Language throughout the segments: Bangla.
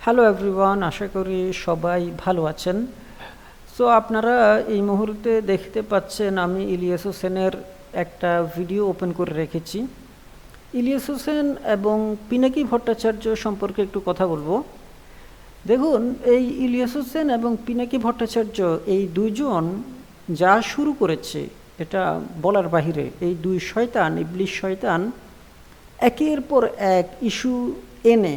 হ্যালো এভরিওয়ান, আশা করি সবাই ভালো আছেন। সো আপনারা এই মুহূর্তে দেখতে পাচ্ছেন আমি ইলিয়াস হোসেনের একটা ভিডিও ওপেন করে রেখেছি। ইলিয়াস হোসেন এবং পিনাকি ভট্টাচার্য সম্পর্কে একটু কথা বলবো। দেখুন, এই ইলিয়াস হোসেন এবং পিনাকি ভট্টাচার্য এই দুইজন যা শুরু করেছে এটা বলার বাহিরে। এই দুই শয়তান, ইবলিশ শয়তান, একের পর এক ইস্যু এনে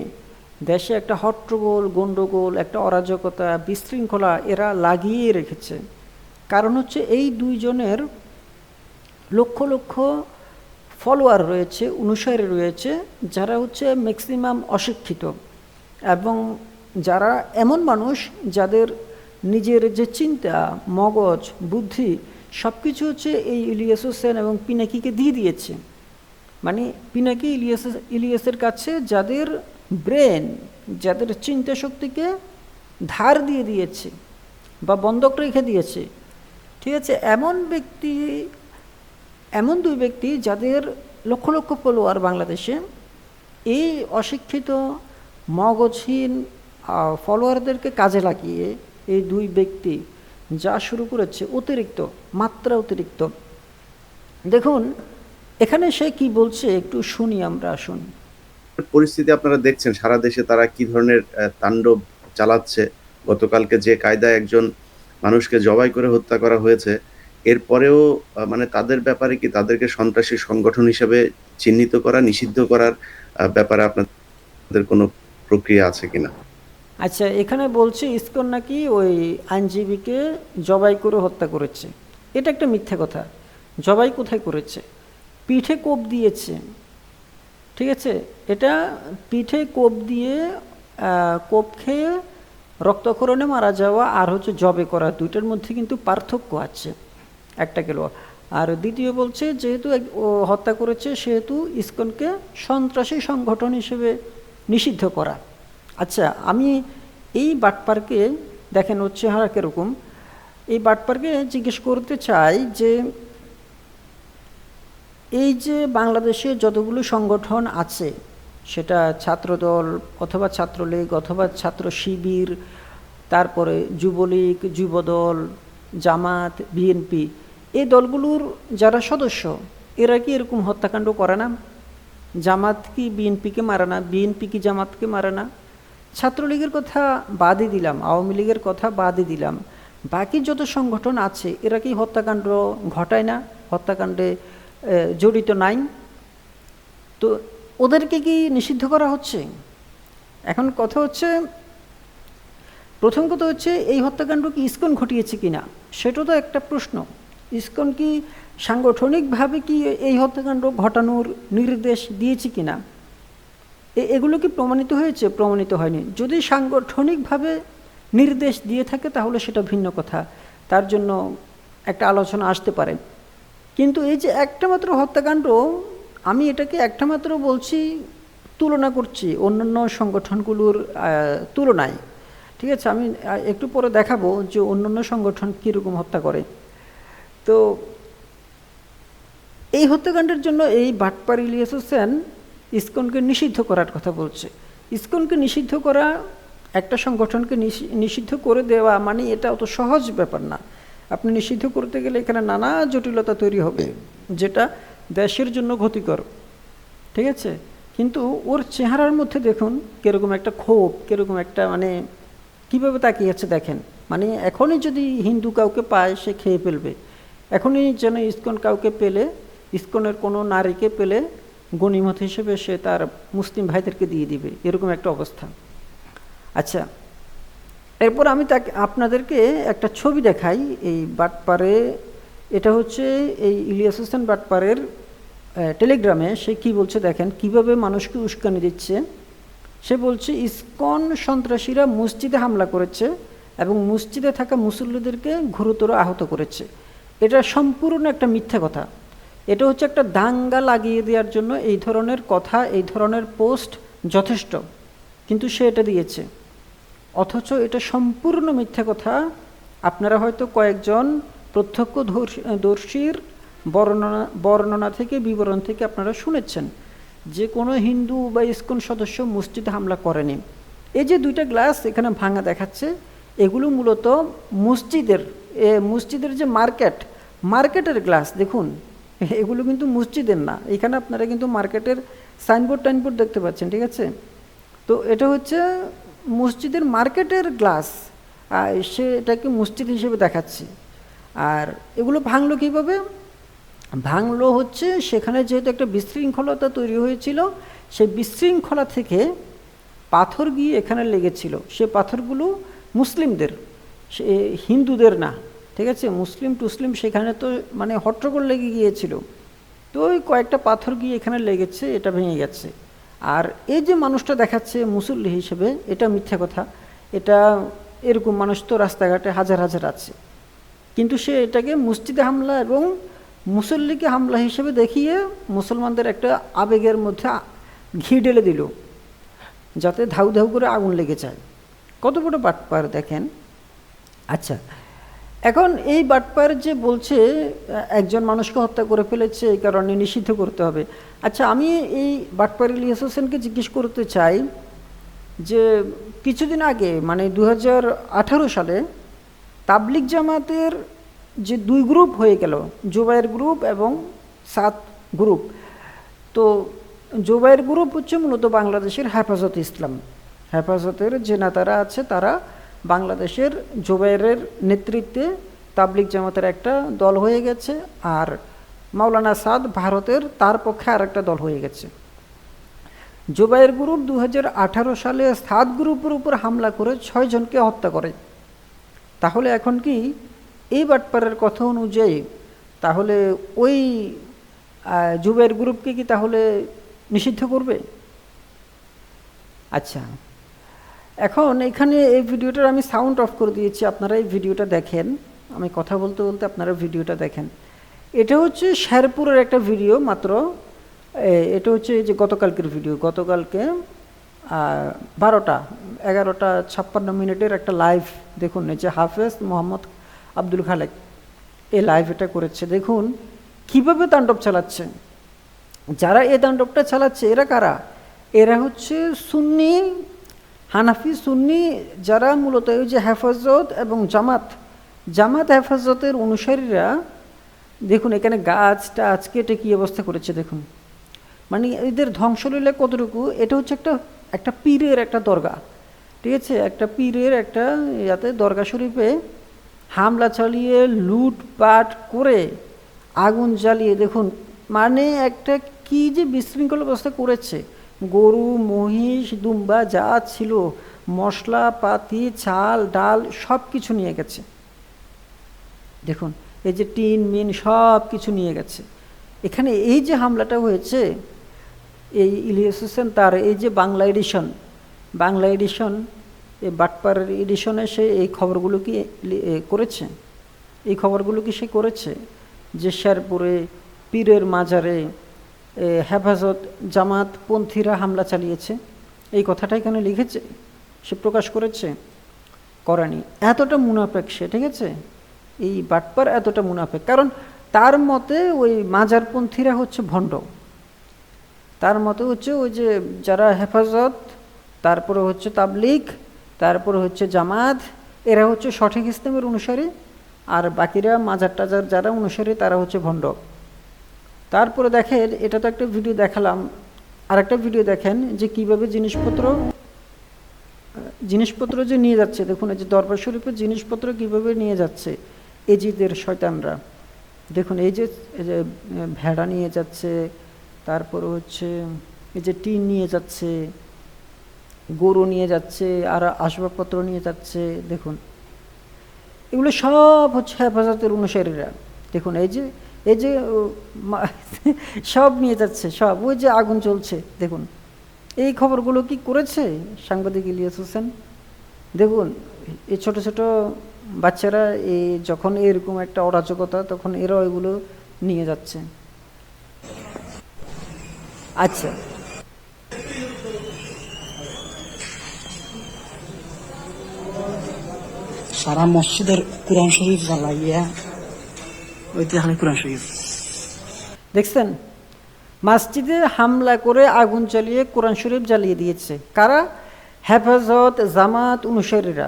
দেশে একটা হট্টগোল, গণ্ডগোল, একটা অরাজকতা, বিশৃঙ্খলা এরা লাগিয়ে রেখেছে। কারণ হচ্ছে এই দুইজনের লক্ষ লক্ষ ফলোয়ার রয়েছে, অনুসারী রয়েছে, যারা হচ্ছে ম্যাক্সিমাম অশিক্ষিত এবং যারা এমন মানুষ যাদের নিজের যে চিন্তা, মগজ, বুদ্ধি সব কিছু হচ্ছে এই ইলিয়াস হোসেন এবং পিনাকিকে দিয়ে দিয়েছে। মানে পিনাকি ইলিয়াসের কাছে যাদের ব্রেন, যাদের চিন্তা শক্তিকে ধার দিয়ে দিয়েছে বা বন্ধক রেখে দিয়েছে, ঠিক আছে, এমন দুই ব্যক্তি যাদের লক্ষ লক্ষ ফলোয়ার বাংলাদেশে, এই অশিক্ষিত মগজহীন ফলোয়ারদেরকে কাজে লাগিয়ে এই দুই ব্যক্তি যা শুরু করেছে অতিরিক্ত, মাত্রা অতিরিক্ত। দেখুন এখানে সে কি বলছে একটু শুনি আমরা, আসুন। পরিস্থিতি আপনারা দেখছেন সারা দেশে তারা কি ধরনের তাণ্ডব চালাচ্ছে। গতকালকে যে কায়দায় একজন মানুষকে জবাই করে হত্যা করা হয়েছে, এরপরেও মানে তাদের ব্যাপারে কি তাদেরকে সন্ত্রাসী সংগঠন হিসেবে চিহ্নিত করা, নিষিদ্ধ করার ব্যাপারে আপনাদের কোনো প্রক্রিয়া আছে কিনা? আচ্ছা, এখানে বলছে ইসকন নাকি ওই আইনজীবীকে জবাই করে হত্যা করেছে। এটা একটা মিথ্যা কথা। জবাই কোথায় করেছে? পিঠে কোপ দিয়েছে, ঠিক আছে। এটা পিঠে কোপ দিয়ে, কোপ খেয়ে রক্তক্ষরণে মারা যাওয়া আর হচ্ছে জবে করা, দুইটার মধ্যে কিন্তু পার্থক্য আছে। একটা গেল। আর দ্বিতীয় বলছে যেহেতু ও হত্যা করেছে সেহেতু ইসকনকে সন্ত্রাসী সংগঠন হিসেবে নিষিদ্ধ করা। আচ্ছা, আমি এই বাটপারকে দেখেন হচ্ছে হারা কীরকম, এই বাটপারকে জিজ্ঞেস করতে চাই যে এই যে বাংলাদেশে যতগুলো সংগঠন আছে, সেটা ছাত্রদল অথবা ছাত্রলীগ অথবা ছাত্র শিবির, তারপরে যুবলীগ, যুবদল, জামাত, বিএনপি, এই দলগুলোর যারা সদস্য এরা কি এরকম হত্যাকাণ্ড করে না? জামাত কি বিএনপিকে মারে না? বিএনপি কি জামাতকে মারে না? ছাত্রলীগের কথা বাদই দিলাম, আওয়ামী লীগের কথা বাদই দিলাম, বাকি যত সংগঠন আছে এরা কি হত্যাকাণ্ড ঘটায় না? হত্যাকাণ্ডে জড়িত নাই? তো ওদেরকে কি নিষিদ্ধ করা হচ্ছে? এখন কথা হচ্ছে, প্রথম কথা হচ্ছে এই হত্যাকাণ্ড কি ইসকন ঘটিয়েছে কিনা সেটা তো একটা প্রশ্ন। ইসকন কি সাংগঠনিকভাবে কি এই হত্যাকাণ্ড ঘটানোর নির্দেশ দিয়েছে কিনা, এগুলো কি প্রমাণিত হয়েছে? প্রমাণিত হয়নি। যদি সাংগঠনিকভাবে নির্দেশ দিয়ে থাকে তাহলে সেটা ভিন্ন কথা, তার জন্য একটা আলোচনা আসতে পারে। কিন্তু এই যে একটা মাত্র হত্যাকাণ্ড, আমি এটাকে একটা মাত্র বলছি, তুলনা করছি অন্যান্য সংগঠনগুলোর তুলনায়, ঠিক আছে। আমি একটু পরে দেখাবো যে অন্যান্য সংগঠন কীরকম হত্যা করে। তো এই হত্যাকাণ্ডের জন্য এই বাটপার ইলিয়াস হোসেন ইসকনকে নিষিদ্ধ করার কথা বলছে। ইসকনকে নিষিদ্ধ করা, একটা সংগঠনকে নিষিদ্ধ করে দেওয়া মানে এটা অত সহজ ব্যাপার না। আপনি নিষিদ্ধ করতে গেলে এখানে নানা জটিলতা তৈরি হবে, যেটা দেশের জন্য ক্ষতিকর, ঠিক আছে। কিন্তু ওর চেহারার মধ্যে দেখুন কীরকম একটা ক্ষোভ, কীরকম একটা মানে কীভাবে তাকিয়েছে দেখেন। মানে এখনই যদি হিন্দু কাউকে পায় সে খেয়ে ফেলবে, এখনই যেন ইসকন কাউকে পেলে, ইসকনের কোনো নারীকে পেলে গনিমত হিসেবে সে তার মুসলিম ভাইদেরকে দিয়ে দিবে, এরকম একটা অবস্থা। আচ্ছা, এরপর আমি আপনাদেরকে একটা ছবি দেখাই এই বাটপারে। এটা হচ্ছে এই ইলিয়াস হোসেন বাটপারের টেলিগ্রামে সে কি বলছে দেখেন, কিভাবে মানুষকে উস্কানি দিচ্ছে। সে বলছে ইসকন সন্ত্রাসীরা মসজিদে হামলা করেছে এবং মসজিদে থাকা মুসল্লিদেরকে গুরুতর আহত করেছে। এটা সম্পূর্ণ একটা মিথ্যা কথা। এটা হচ্ছে একটা দাঙ্গা লাগিয়ে দেওয়ার জন্য এই ধরনের কথা, এই ধরনের পোস্ট যথেষ্ট, কিন্তু সে এটা দিয়েছে। অথচ এটা সম্পূর্ণ মিথ্যা কথা। আপনারা হয়তো কয়েকজন প্রত্যক্ষদর্শীর বর্ণনা থেকে, বিবরণ থেকে আপনারা শুনেছেন যে কোনো হিন্দু বা ইসকন সদস্য মসজিদে হামলা করেনি। এই যে দুইটা গ্লাস এখানে ভাঙা দেখাচ্ছে, এগুলো মূলত মসজিদের যে মার্কেটের গ্লাস। দেখুন, এগুলো কিন্তু মসজিদের না, এখানে আপনারা কিন্তু মার্কেটের সাইনবোর্ড দেখতে পাচ্ছেন, ঠিক আছে? তো এটা হচ্ছে মসজিদের মার্কেটের গ্লাস, আর সে এটাকে মসজিদ হিসেবে দেখাচ্ছে। আর এগুলো ভাঙলো কীভাবে? ভাঙলো হচ্ছে সেখানে যেহেতু একটা বিশৃঙ্খলতা তৈরি হয়েছিল, সেই বিশৃঙ্খলা থেকে পাথর গিয়ে এখানে লেগেছিল। সে পাথরগুলো মুসলিমদের, সে হিন্দুদের না, ঠিক আছে? মুসলিম সেখানে তো মানে হট্টগোল লেগে গিয়েছিল, তো ওই কয়েকটা পাথর গিয়ে এখানে লেগেছে, এটা ভেঙে গেছে। আর এই যে মানুষটা দেখাচ্ছে মুসল্লি হিসেবে, এটা মিথ্যা কথা। এটা এরকম মানুষ তো রাস্তাঘাটে হাজার হাজার আছে, কিন্তু সে এটাকে মসজিদে হামলা এবং মুসল্লিকে হামলা হিসেবে দেখিয়ে মুসলমানদের একটা আবেগের মধ্যে ঘি ঢেলে দিল, যাতে ধাউ ধাউ করে আগুন লেগে যায়। কত বড় বাটপার দেখেন। আচ্ছা, এখন এই বাটপার যে বলছে একজন মানুষকে হত্যা করে ফেলেছে, এই কারণে নিষিদ্ধ করতে হবে। আচ্ছা, আমি এই বাটপার ইলিয়াস হোসেনকে জিজ্ঞেস করতে চাই যে কিছুদিন আগে মানে 2018 সালে তাবলিগ জামাতের যে দুই গ্রুপ হয়ে গেল, জুবাইর গ্রুপ এবং সাত গ্রুপ। তো জুবাইর গ্রুপ হচ্ছে মূলত বাংলাদেশের হেফাজত ইসলাম, হেফাজতের যে নেতারা আছে তারা বাংলাদেশের জুবাইরের নেতৃত্বে তাবলিগ জামাতের একটা দল হয়ে গেছে, আর মাওলানা সাদ ভারতের তার পক্ষে আর একটা দল হয়ে গেছে। জুবাইর গ্রুপ 2018 সালে সাদ গ্রুপের উপর হামলা করে 6 জনকে হত্যা করে। তাহলে এখন কি এই বাটপারের কথা অনুযায়ী তাহলে ওই জুবাইর গ্রুপকে কি তাহলে নিষিদ্ধ করবে? আচ্ছা, এখন এখানে এই ভিডিওটার আমি সাউন্ড অফ করে দিয়েছি, আপনারা এই ভিডিওটা দেখেন। আমি কথা বলতে বলতে আপনারা ভিডিওটা দেখেন। এটা হচ্ছে শেরপুরের একটা ভিডিও মাত্র, এটা হচ্ছে যে গতকালকের ভিডিও। গতকালকে 11:56 একটা লাইভ দেখুন, এই যে হাফেজ মোহাম্মদ আব্দুল খালেক এই লাইভ এটা করেছে। দেখুন কিভাবে তাণ্ডব চালাচ্ছে। যারা এই তাণ্ডবটা চালাচ্ছে এরা কারা? এরা হচ্ছে সুন্নি, হানাফি সুন্নি, যারা মূলত ওই যে হেফাজত এবং জামাত হেফাজতের অনুসারীরা। দেখুন এখানে গাছটা আজকে এটা কী অবস্থা করেছে দেখুন, মানে এদের ধ্বংসলীলা কতটুকু। এটা হচ্ছে একটা পীরের একটা দরগা, ঠিক আছে? একটা পীরের একটা ইয়াতে দরগা শরীফে হামলা চালিয়ে লুটপাট করে আগুন জ্বালিয়ে, দেখুন মানে একটা কি যে বিশৃঙ্খল অবস্থা করেছে। গরু মহিষ দুম্বা যা ছিল, মশলাপাতি চাল ডাল সব কিছু নিয়ে গেছে। দেখুন এই যে টিন মিন সব কিছু নিয়ে গেছে। এখানে এই যে হামলাটা হয়েছে, এই ইলিয়াস হোসেন তার এই যে বাংলা এডিশন এই বাটপার এডিশনে সে এই খবরগুলো কি করেছে? এই খবরগুলো কি সে করেছে যে শেরপুরে পীরের মাজারে হেফাজত জামাতপন্থীরা হামলা চালিয়েছে? এই কথাটা এখানে লিখেছে, সে প্রকাশ করেছে? করেনি। এতটা মুনাফেক সে, ঠিক আছে? এই বাটপার এতটা মুনাফেক, কারণ তার মতে ওই মাজারপন্থীরা হচ্ছে ভণ্ড। তার মতে হচ্ছে ওই যে যারা হেফাজত, তারপরে হচ্ছে তাবলিগ, তারপরে হচ্ছে জামাত, এরা হচ্ছে সঠিক ইসলামের অনুসারী, আর বাকিরা মাজার টাজার যারা অনুসারী তারা হচ্ছে ভণ্ড। তারপরে দেখেন, এটা তো একটা ভিডিও দেখালাম, আর একটা ভিডিও দেখেন যে কীভাবে জিনিসপত্র যে নিয়ে যাচ্ছে। দেখুন এই যে দরবার শরীফের জিনিসপত্র কীভাবে নিয়ে যাচ্ছে এজিদের শয়তানরা। দেখুন এই যে ভেড়া নিয়ে যাচ্ছে, তারপরে হচ্ছে এই যে টিন নিয়ে যাচ্ছে, গরু নিয়ে যাচ্ছে, আর আসবাবপত্র নিয়ে যাচ্ছে। দেখুন এগুলো সব হচ্ছে হেফাজতের অনুসারীরা। দেখুন এই যে সব নিয়ে যাচ্ছে, সব ওই যে আগুন চলছে। দেখুন এই খবরগুলো কি করেছে সাংবাদিক ইলিয়াস হোসেন? দেখুন এই ছোট ছোট বাচ্চারা যখন এরকম একটা অরাজকতা, তখন এরা এগুলো নিয়ে যাচ্ছে। আচ্ছা, সারা মসজিদের কোরআন শরীফ জ্বালাইয়া ঐতিহাসিক কোরআন শরীফ দেখছেন? মসজিদে হামলা করে আগুন জ্বালিয়ে কোরআন শরীফ জ্বালিয়ে দিয়েছে কারা? হেফাজত জামাত অনুসারীরা,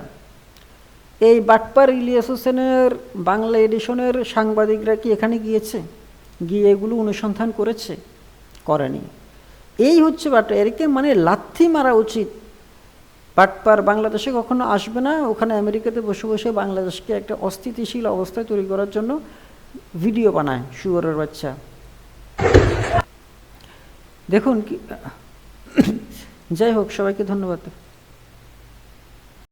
এই বাটপার ইলিয়াস হোসেনের বাংলা এডিশনের সাংবাদিকরা কি এখানে গিয়েছে, গিয়ে এগুলো অনুসন্ধান করেছে? করেনি। এই হচ্ছে বাট, এরকে মানে লাথি মারা উচিত। বাটপার বাংলাদেশে কখনো আসবে না, ওখানে আমেরিকাতে বসে বসে বাংলাদেশকে একটা অস্থিতিশীল অবস্থায় তৈরি করার জন্য ভিডিও বানায় শুয়োরের বাচ্চা। দেখুন কি, যাই হোক, সবাইকে ধন্যবাদ।